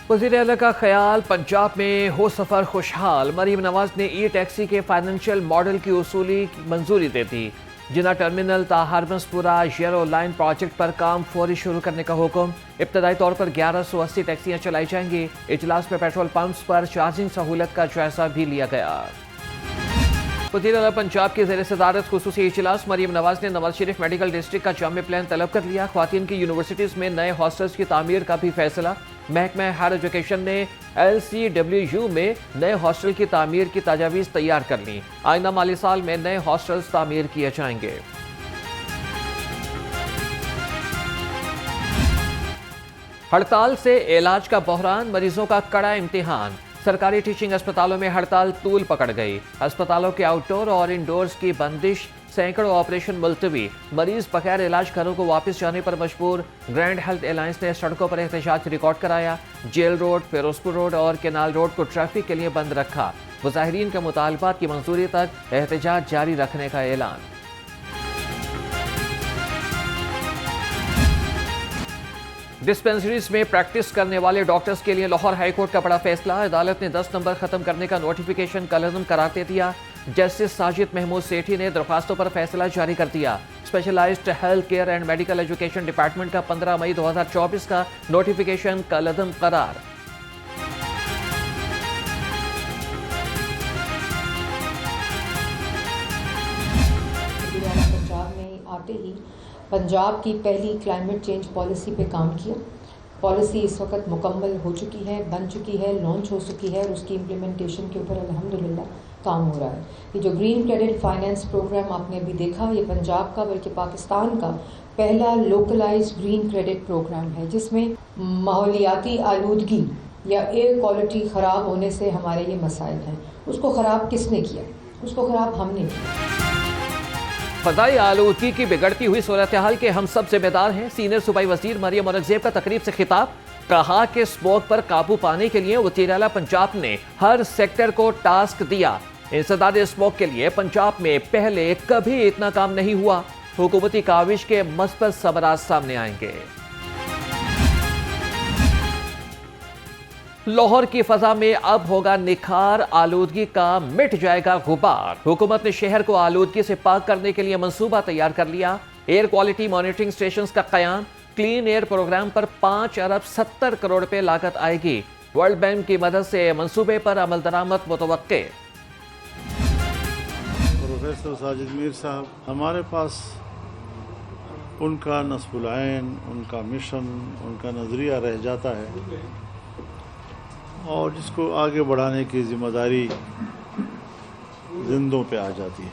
वज़ीर आला का ख्याल, पंजाब में हो सफ़र खुशहाल। मरीम नवाज ने ई टैक्सी के फाइनेंशियल मॉडल की उसूली मंजूरी दे दी। जिना टर्मिनल ताहरमसपुरा येलो लाइन प्रोजेक्ट पर काम फौरी शुरू करने का हुक्म। इब्तदाई तौर पर 1180 टैक्सियाँ चलाई जाएंगी। इजलास में पेट्रोल पंप्स पर चार्जिंग सहूलत का जायजा भी लिया गया। वज़ीर आला पंजाब की ज़ेर सदारत खुसूसी इजलास। मरीम नवाज ने नवाज शरीफ मेडिकल डिस्ट्रिक्ट का जामे प्लान तलब कर लिया। ख्वातीन की यूनिवर्सिटीज़ में नए हॉस्टल्स की तामीर का भी फैसला। महकमा हायर एजुकेशन ने LCWU में नए हॉस्टल की तामीर की तजावीज़ तैयार कर ली। आइंदा माली साल में नए हॉस्टल्स तामीर किए जाएंगे। हड़ताल से इलाज का बहरान, मरीजों का कड़ा इम्तिहान। सरकारी टीचिंग अस्पतालों में हड़ताल तूल पकड़ गई। अस्पतालों के आउटडोर और इंडोर्स की बंदिश, सैकड़ों ऑपरेशन मुलतवी। मरीज बगैर इलाज घरों को वापस जाने पर मजबूर। ग्रैंड हेल्थ एलायंस ने सड़कों पर एहतजाज रिकॉर्ड कराया। जेल रोड, फिरोजपुर रोड और केनाल रोड को ट्रैफिक के लिए बंद रखा। मुजाहिरीन के मुतालबात की मंजूरी तक एहतजाज जारी रखने का ऐलान। डिस्पेंसरीज में प्रैक्टिस करने वाले डॉक्टर्स के लिए लाहौर हाईकोर्ट का बड़ा फैसला। अदालत ने 10 नंबर खत्म करने का नोटिफिकेशन कलअदम करार दे दिया। जस्टिस साजिद महमूद सेठी ने दरख्वास्तों पर फैसला जारी कर दिया। Specialised health care and medical education department का 15 मई 2024 का नोटिफिकेशन कलअदम करार। पंजाब में आते ही पंजाब की पहली क्लाइमेट चेंज पॉलिसी पे काम किया। पॉलिसी इस वक्त मुकम्मल हो चुकी है, बन चुकी है, लॉन्च हो चुकी है और उसकी इम्प्लीमेंटेशन के ऊपर अल्हम्दुलिल्लाह काम हो रहा है। ये जो ग्रीन क्रेडिट फाइनेंस प्रोग्राम आपने अभी देखा, ये पंजाब का बल्कि पाकिस्तान का पहला लोकलाइज्ड ग्रीन क्रेडिट प्रोग्राम है, जिसमें माहौलियाती आलूदगी या एयर क्वालिटी ख़राब होने से हमारे ये मसाइल हैं। उसको ख़राब किसने किया? उसको ख़राब हमने किया। फ़ज़ाई आलूदगी की बिगड़ती हुई सूरत हाल के हम सब जिम्मेदार हैं। सीनियर सूबाई वज़ीर मरियम औरंगज़ेब का तकरीब से खिताब। कहा कि स्मोक पर काबू पाने के लिए वज़ीर आला पंजाब ने हर सेक्टर को टास्क दिया। इंसदाद स्मोक के लिए पंजाब में पहले कभी इतना काम नहीं हुआ। हुकूमती काविश के मस्बत सबरात सामने आएंगे। लाहौर की फजा में अब होगा निखार, आलूदगी का मिट जाएगा गुबार। हुकूमत ने शहर को आलूदगी से पाक करने के लिए मंसूबा तैयार कर लिया। एयर क्वालिटी मॉनिटरिंग स्टेशंस का कयाम। क्लीन एयर प्रोग्राम पर 5 अरब 70 करोड़ रुपए लागत आएगी। वर्ल्ड बैंक की मदद से मंसूबे पर अमल दरामद मुतवक्के। प्रोफेसर साजिद मीर साहब, हमारे पास उनका नस्बुल ऐन, उनका मिशन, उनका नज़रिया रह जाता है और जिसको आगे बढ़ाने की जिम्मेदारी जिंदों पे आ जाती है,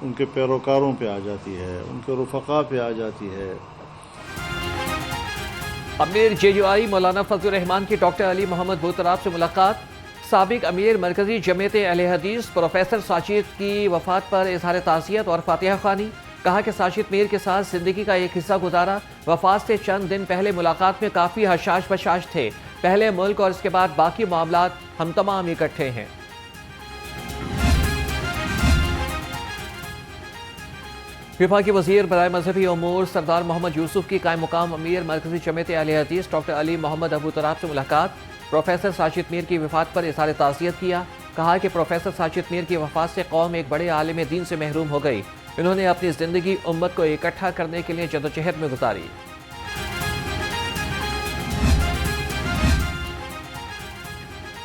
उनके पैरोकारों पे आ जाती है, उनके रुफ़क़ा पे आ जाती है। अमीर JUI मौलाना फजलुर रहमान की डॉक्टर अली मोहम्मद भूतराब से मुलाकात। साबिक अमीर मरकजी जमीयत अहले हदीस प्रोफेसर साजिद की वफात पर इजहार ताज़ियत और फातिहा ख़्वानी। कहा कि साजिद मीर के साथ जिंदगी का एक हिस्सा गुजारा। वफात से चंद दिन पहले मुलाकात में काफ़ी हशाश बशाश थे। पहले मुल्क और इसके बाद बाकी मामलात हम तमाम इकट्ठे हैं। विभागी वजीर बराए मजहबी उमूर सरदार मोहम्मद यूसुफ की कायम मुकाम अमीर मरकजी जमीयत अहले हदीस डॉक्टर अली मोहम्मद अबू तराब से मुलाकात। प्रोफेसर साजिद मीर की वफात पर इज़हार ताज़ियत किया। कहा कि प्रोफेसर साजिद मीर की वफात से कौम एक बड़े आलिम दीन से महरूम हो गई। इन्होंने अपनी ज़िंदगी उम्मत को इकट्ठा करने के लिए जदोजहद में गुजारी।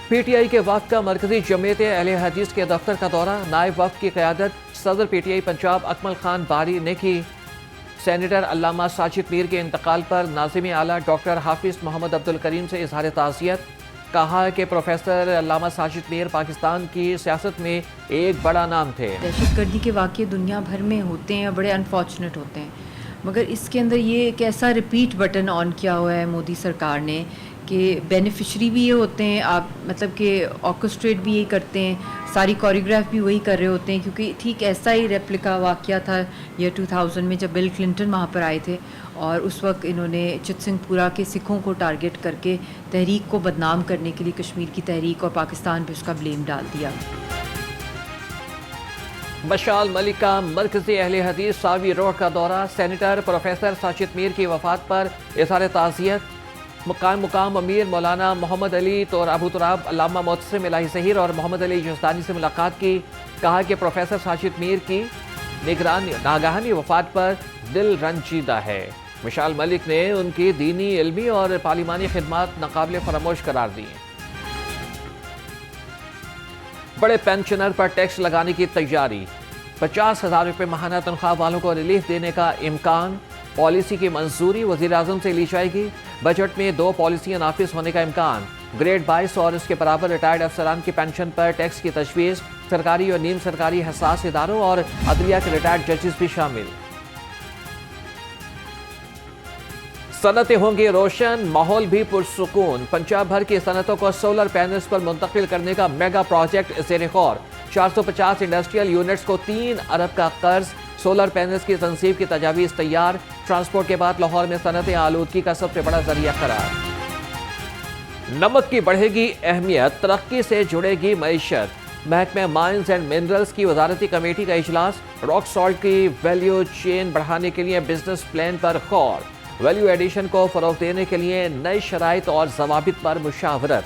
PTI के वफ़द का मरकजी जमीयत अहले हदीस के दफ्तर का दौरा। नायब वफ़द की क़यादत सदर PTI पंजाब अकमल खान बारी ने की। सेनेटर अल्लामा साजिद मीर के इंतकाल पर नाज़िम आला डॉक्टर हाफिज़ मोहम्मद अब्दुल करीम से इज़हार ताज़ियत। कहा कि प्रोफेसर अल्लामा साजिद मीर पाकिस्तान की सियासत में एक बड़ा नाम थे। दहशतगर्दी के वाक़े दुनिया भर में होते हैं, बड़े अनफॉर्चुनेट होते हैं, मगर इसके अंदर ये एक ऐसा रिपीट बटन ऑन किया हुआ है मोदी सरकार ने कि बेनिफिशरी भी ये होते हैं, आप मतलब कि ऑर्केस्ट्रेट भी यही करते हैं, सारी कोरियोग्राफ भी वही कर रहे होते हैं। क्योंकि ठीक ऐसा ही रेप्लिका वाक़या था ईयर 2000 में जब बिल क्लिंटन वहाँ पर आए थे और उस वक्त इन्होंने चितसिंगपुरा के सिखों को टारगेट करके तहरीक को बदनाम करने के लिए कश्मीर की तहरीक और पाकिस्तान पर उसका ब्लेम डाल दिया। मशाल मलिका मरकजी अहले हदीस सावी रोड का दौरा। सेनेटर प्रोफेसर साजिद मीर की वफात पर इज़हार ताज़ियत। मुकाम अमीर मौलाना मोहम्मद अली तो अबू तुराब अल्लामा मोहसिन इलाही ज़हीर और मोहम्मद अली जसदानी से मुलाकात की। कहा कि प्रोफेसर साजिद मीर की नागहानी वफात पर दिल रंजीदा है। मिशाल मलिक ने उनकी दीनी, इल्मी और पार्लिमानी खिदमात नाकाबिले फरामोश करार दी। बड़े पेंशनर पर टैक्स लगाने की तैयारी, 50,000 रुपये माहाना तनख्वाह वालों को रिलीफ देने का इम्कान। पॉलिसी की मंजूरी वज़ीर आज़म से ली जाएगी। बजट में 2 पॉलिसियां नाफिज होने का इम्कान। ग्रेड 22 और इसके बराबर रिटायर्ड अफसरान की पेंशन पर टैक्स की तजवीज़। सरकारी और नीम सरकारी हसास इदारों और अदलिया के रिटायर्ड जजेस भी शामिल। सनतें होंगी रोशन, माहौल भी पुरसुकून। पंजाब भर की सनतों को सोलर पैनल्स पर मुंतकिल करने का मेगा प्रोजेक्ट ज़ेर गौर। 450 इंडस्ट्रियल यूनिट्स को 3 अरब का कर्ज। सोलर पैनल्स की तनसीब की तजावीज़ तैयार। ट्रांसपोर्ट के बाद लाहौर में सनतें आलूदगी का सबसे बड़ा जरिया करार। नमक की बढ़ेगी अहमियत, तरक्की से जुड़ेगी मईशत। महकमे माइंस एंड मिनरल्स की वजारती कमेटी का इजलास। रॉक सॉल्ट की वैल्यू चेन बढ़ाने के लिए बिजनेस प्लान पर गौर। वैल्यू एडिशन को फरोग देने के लिए नई शराइत और जवाबित पर मुशावरत।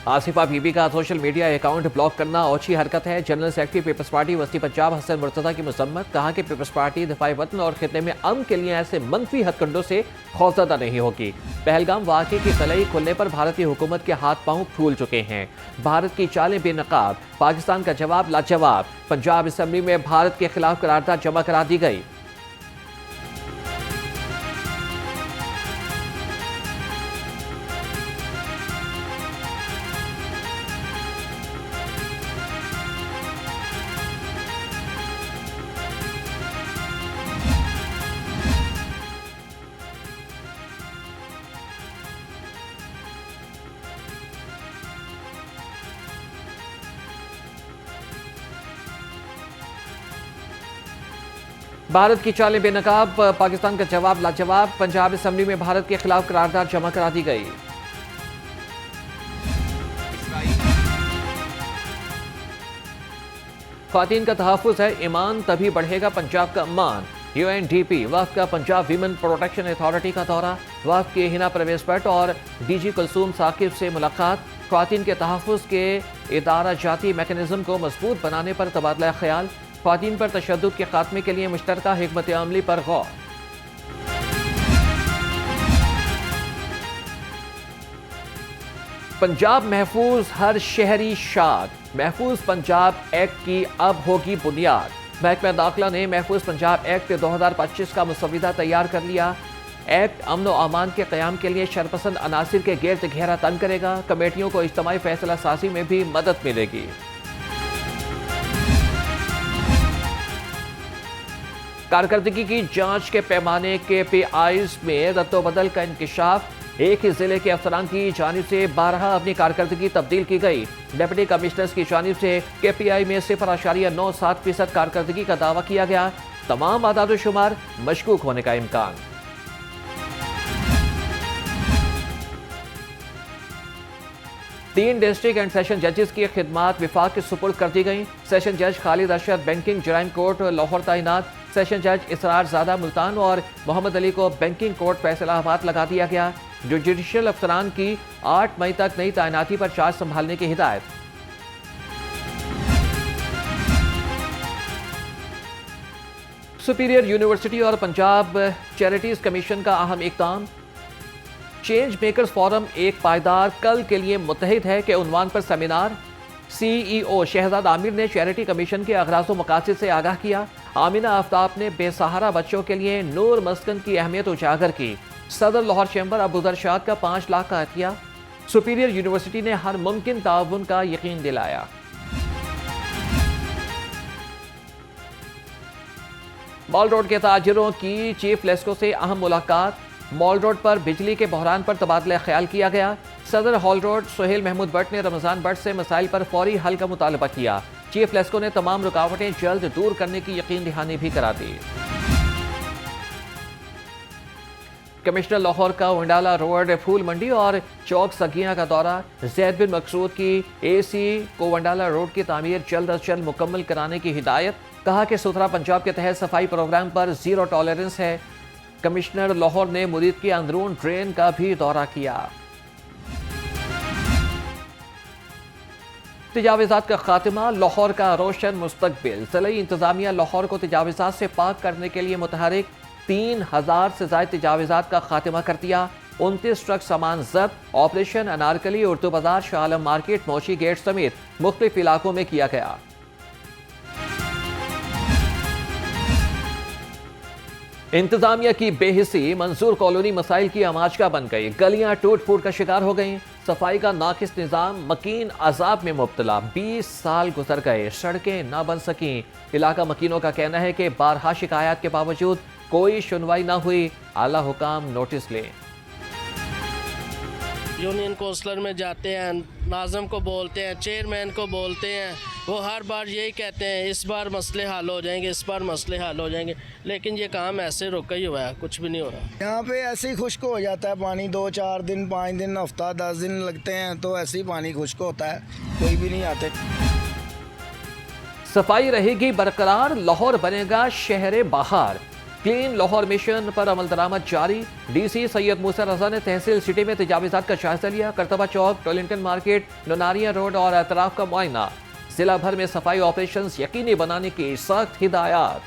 आसिफा बीबी का सोशल मीडिया अकाउंट ब्लॉक करना ओछी हरकत है। जनरल सेक्रेटरी पीपल्स पार्टी वस्ती पंजाब हसन मुर्तज़ा की मजम्मत। कहा कि पीपल्स पार्टी दिफाई वतन और खिते में अमन के लिए ऐसे मनफी हथकंडों से खौफजदा नहीं होगी। पहलगाम वाक़े की तलई खुलने पर भारतीय हुकूमत के हाथ पांव फूल चुके हैं। भारत की चालें बेनकाब, पाकिस्तान का जवाब लाजवाब। पंजाब असम्बली में भारत के खिलाफ करारदाद जमा करा दी गई। भारत की चालें बेनकाब, पाकिस्तान का जवाब लाजवाब। पंजाब असेंबली में भारत के खिलाफ करारदाद जमा करा दी गई। ख्वातीन का तहफ़्फ़ुज़ है ईमान, तभी बढ़ेगा पंजाब का अम्मान। UNDP वफ़द का पंजाब वीमेन प्रोटेक्शन अथॉरिटी का दौरा। वफ़द के हिना परवेज़ भट्ट और DG कुलसूम साकिब से मुलाकात। ख्वातीन के तहफ़्फ़ुज़ के इदारा जाती मैकेनिज़्म को मजबूत बनाने पर तबादला ख्याल। ख्वातीन पर तशद्दुद के खात्मे के लिए मुश्तरका हिकमत अमली पर गौर। पंजाब महफूज, हर शहरी शाद। महफूज पंजाब एक्ट की अब होगी बुनियाद। महकमा दाखिला ने महफूज पंजाब एक्ट 2025 का मुसविदा तैयार कर लिया। एक्ट अमन व अमान के क़याम के लिए शरपसंद अनासिर के गिर्द घेरा तंग करेगा। कमेटियों को इज्तिमाई फैसला साजी में भी मदद मिलेगी। कारकर्दगी की जांच के पैमाने KPIs में रद्दोबदल का इंकशाफ। एक ही जिले के अफसरान की जानिब से 12 अपनी कारकर्दगी तब्दील की गई। डिप्टी कमिश्नर्स की जानिब से KPI में 0.97% कारकर्दगी का दावा किया गया। तमाम आदाद शुमार मशकूक होने का इम्कान। तीन डिस्ट्रिक्ट एंड सेशन जजेस की खिदमात विफाक के सुपुर्द कर दी गई। सेशन जज खालिद अरशद बैंकिंग जराइम कोर्ट लाहौर तैनात। सेशन जज इसरार ज़ादा मुल्तान और मोहम्मद अली को बैंकिंग कोर्ट फैसलाबाद लगा दिया गया। जुडिशल अफसरान की 8 मई तक नई तैनाती पर चार्ज संभालने की हिदायत। सुपीरियर यूनिवर्सिटी और पंजाब चैरिटीज कमीशन का अहम इक़दाम। चेंज मेकर्स फोरम एक पायदार कल के लिए मुत्तहिद है के उन्वान पर सेमिनार। CEO शहजाद आमिर ने चैरिटी कमीशन के अगराज़ व मकासद से आगाह किया। आमिना आफ्ताब ने बेसहारा बच्चों के लिए नूर मस्कन की अहमियत उजागर की। सदर लाहौर चैम्बर अबूदर शाद का 5 लाख का अतिया। सुपीरियर यूनिवर्सिटी ने हर मुमकिन ताउन का यकीन दिलाया। मॉल रोड के ताजिरों की चीफ लेस्को से अहम मुलाकात। मॉल रोड पर बिजली के बहरान पर तबादला ख्याल किया गया। सदर हॉल रोड सुहेल महमूद भट्ट ने रमजान भट्ट से मसाइल पर फौरी हल का मुतालबा किया। चीफ लेस्को ने तमाम रुकावटें जल्द दूर करने की यकीन दहानी भी करा दी। कमिश्नर लाहौर का वंडाला रोड फूल मंडी और चौक सगिया का दौरा। जैद बिन मकसूद की AC को वंडाला रोड की तामीर जल्द अज जल्द मुकम्मल कराने की हिदायत। कहा कि सुथरा पंजाब के तहत सफाई प्रोग्राम पर जीरो टॉलरेंस है। कमिश्नर लाहौर ने मुरीद की अंदरून ट्रेन का भी दौरा किया। तजावीज़ात का खात्मा, लाहौर का रोशन मुस्तकबिल। ज़िली इंतजामिया लाहौर को तजावीज़ात से पाक करने के लिए मुतहरिक 3000 से ज़ायद तजावीज़ात का खात्मा कर दिया। 29 ट्रक सामान जब्त। ऑपरेशन अनारकली, उर्दू बाजार, शाह आलम मार्केट, मोशी गेट समेत मुख्तलिफ इलाकों में किया गया। इंतजामिया की बेहिसी, मंजूर कॉलोनी मसाइल की आमाचका बन गई। गलियां टूट फूट का शिकार हो गईं। सफाई का नाकिस निज़ाम, मकीन अजाब में मुब्तला। 20 साल गुजर गए, सड़कें ना बन सकीं। इलाका मकीनों का कहना है कि बारहा शिकायत के बावजूद कोई सुनवाई ना हुई। आला हुकाम नोटिस लें। यूनियन काउंसलर में जाते हैं, नाज़म को बोलते हैं, चेयरमैन को बोलते हैं, वो हर बार यही कहते हैं इस बार मसले हल हो जाएंगे, इस बार मसले हल हो जाएंगे, लेकिन ये काम ऐसे रुका ही हुआ है, कुछ भी नहीं हो रहा। यहाँ पे ऐसे ही खुश्क हो जाता है पानी, 2-4 दिन, 5 दिन, हफ्ता 10 दिन लगते हैं, तो ऐसे ही पानी खुश्क होता है, कोई भी नहीं आते। सफाई रहेगी बरकरार, लाहौर बनेगा शहर बाहर। क्लीन लाहौर मिशन पर अमल दरामद जारी। डीसी सैयद मूसा रजा ने तहसील सिटी में तजावीज़ात का जायजा लिया। करतबा चौक, टोलिंगटन मार्केट, नोनारिया रोड और अतराफ का मुआयना। जिला भर में सफाई ऑपरेशंस यकीनी बनाने की सख्त हिदायत।